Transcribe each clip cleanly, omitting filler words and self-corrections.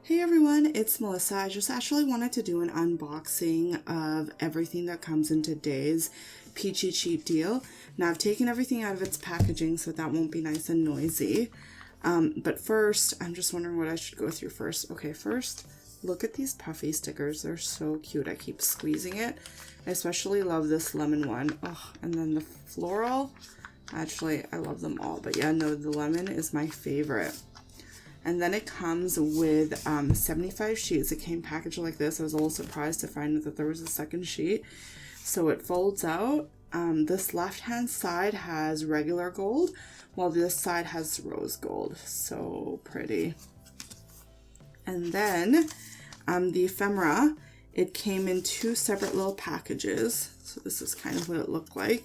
Hey everyone, it's Melissa. I just actually wanted to do an unboxing of everything that comes in today's Peachy Cheap Deal. Now I've taken everything out of its packaging so that won't be nice and noisy. But first, I'm just wondering what I should go through first. Okay, first, look at these puffy stickers. They're so cute. I keep squeezing it. I especially love this lemon one. Oh, and then the floral. Actually, I love them all. But yeah, no, the lemon is my favorite. And then it comes with 75 sheets. It came packaged like this. I was a little surprised to find that there was a second sheet. So it folds out. This left-hand side has regular gold, while this side has rose gold. So pretty. And then the ephemera, it came in two separate little packages. So this is kind of what it looked like.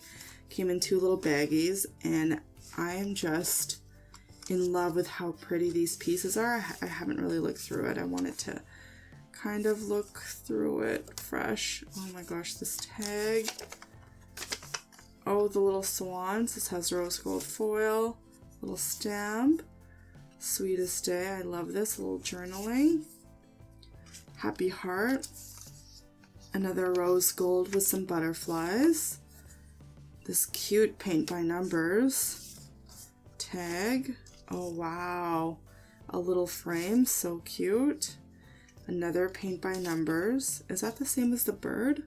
Came in two little baggies, and I am just in love with how pretty these pieces are. I haven't really looked through it. I wanted to kind of look through it fresh. Oh my gosh, this tag. Oh, the little swans. This has rose gold foil, little stamp. Sweetest day. I love this. A little journaling. Happy heart. Another rose gold with some butterflies. This cute paint by numbers tag. Oh wow, a little frame, so cute. Another paint by numbers. Is that the same as the bird?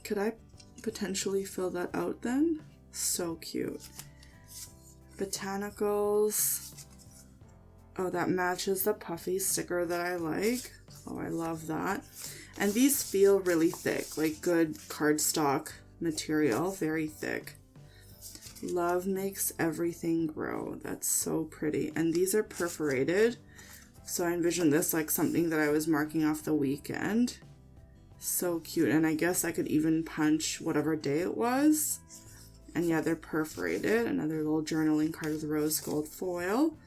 Could I potentially fill that out then? So cute. Botanicals. Oh, that matches the puffy sticker that I like. Oh, I love that. And these feel really thick, like good cardstock material, very thick. Love makes everything grow. That's so pretty. And these are perforated. So I envision this like something that I was marking off the weekend. So cute. And I guess I could even punch whatever day it was. And yeah, they're perforated. Another little journaling card with rose gold foil.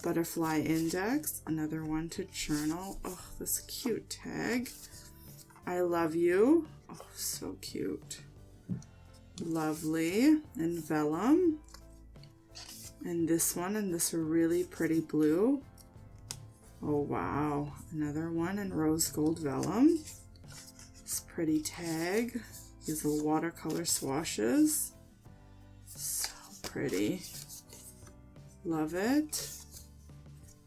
Butterfly index. Another one to journal. Oh, this cute tag. I love you. Oh, so cute. Lovely. And vellum. And this one and this really pretty blue. Oh wow. Another one in rose gold vellum. This pretty tag. These little watercolor swashes. So pretty. Love it.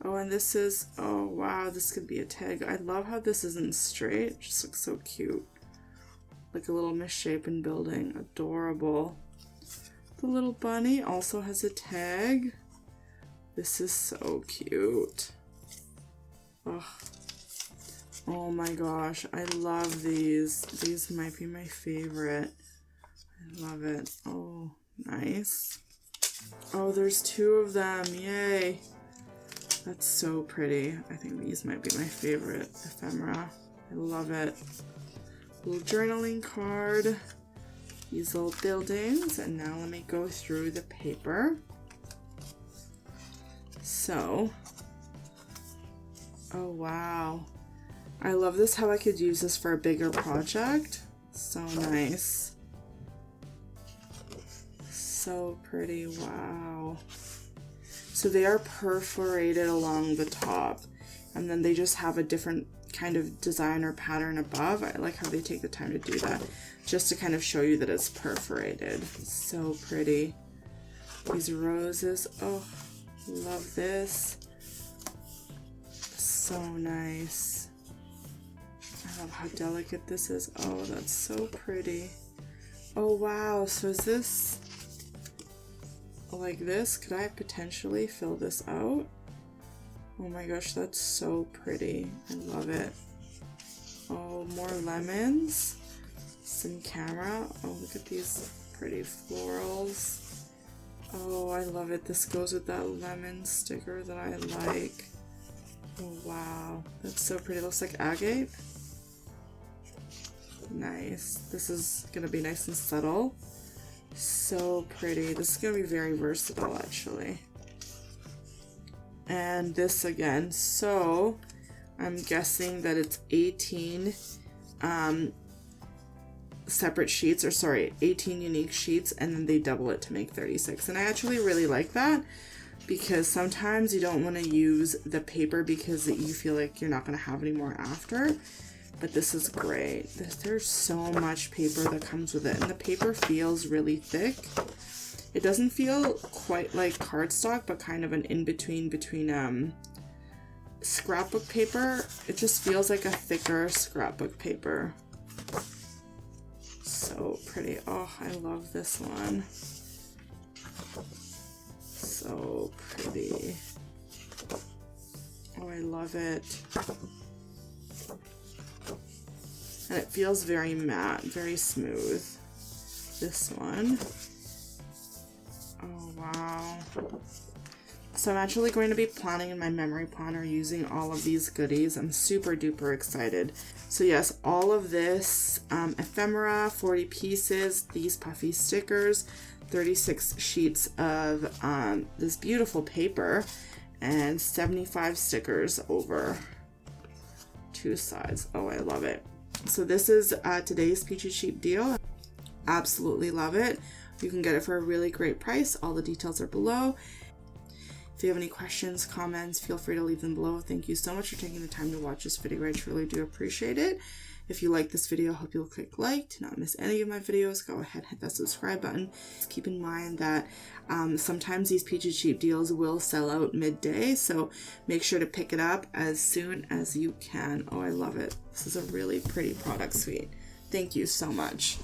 Oh, and this is, oh wow, this could be a tag. I love how this isn't straight. It just looks so cute. Like a little misshapen building. Adorable. The little bunny also has a tag. This is so cute. Oh my gosh, I love these. These might be my favorite. I love it. Oh, nice. Oh, there's two of them. Yay. That's so pretty. I think these might be my favorite ephemera. I love it. Little journaling card. These little buildings. And now let me go through the paper. So, oh wow. I love this, how I could use this for a bigger project. So nice. So pretty, wow. So they are perforated along the top, and then they just have a different kind of design or pattern above. I like how they take the time to do that, just to kind of show you that it's perforated. So pretty. These roses, oh, love this. So nice. I love how delicate this is. Oh, that's so pretty. Oh wow, so is this like this? Could I potentially fill this out? Oh my gosh, that's so pretty. I love it. Oh, more lemons. Some camera. Oh, look at these pretty florals. Oh, I love it. This goes with that lemon sticker that I like. Oh wow, that's so pretty. It looks like agate. Nice. This is gonna be nice and subtle. So pretty. This is gonna be very versatile actually. And this again, so I'm guessing that it's 18 separate sheets, or sorry, 18 unique sheets, and then they double it to make 36. And I actually really like that. because sometimes you don't want to use the paper because you feel like you're not going to have any more after. But this is great. There's so much paper that comes with it, and the paper feels really thick. It doesn't feel quite like cardstock, but kind of an in-between between scrapbook paper. It just feels like a thicker scrapbook paper. So pretty. Oh, I love this one. So pretty. Oh, I love it. And it feels very matte, very smooth. This one. Oh, wow. So I'm actually going to be planning in my memory planner using all of these goodies. I'm super duper excited. So yes, all of this ephemera, 40 pieces, these puffy stickers, 36 sheets of this beautiful paper, and 75 stickers over 2 sides. Oh, I love it. So this is today's Peachy Cheap deal. Absolutely love it. You can get it for a really great price. All the details are below. If you have any questions, comments, feel free to leave them below. Thank you so much for taking the time to watch this video. I truly do appreciate it. If you like this video, I hope you'll click like to not miss any of my videos. Go ahead and hit that subscribe button. Just keep in mind that sometimes these Peachy Cheap deals will sell out midday, so make sure to pick it up as soon as you can. Oh, I love it. This is a really pretty product suite. Thank you so much.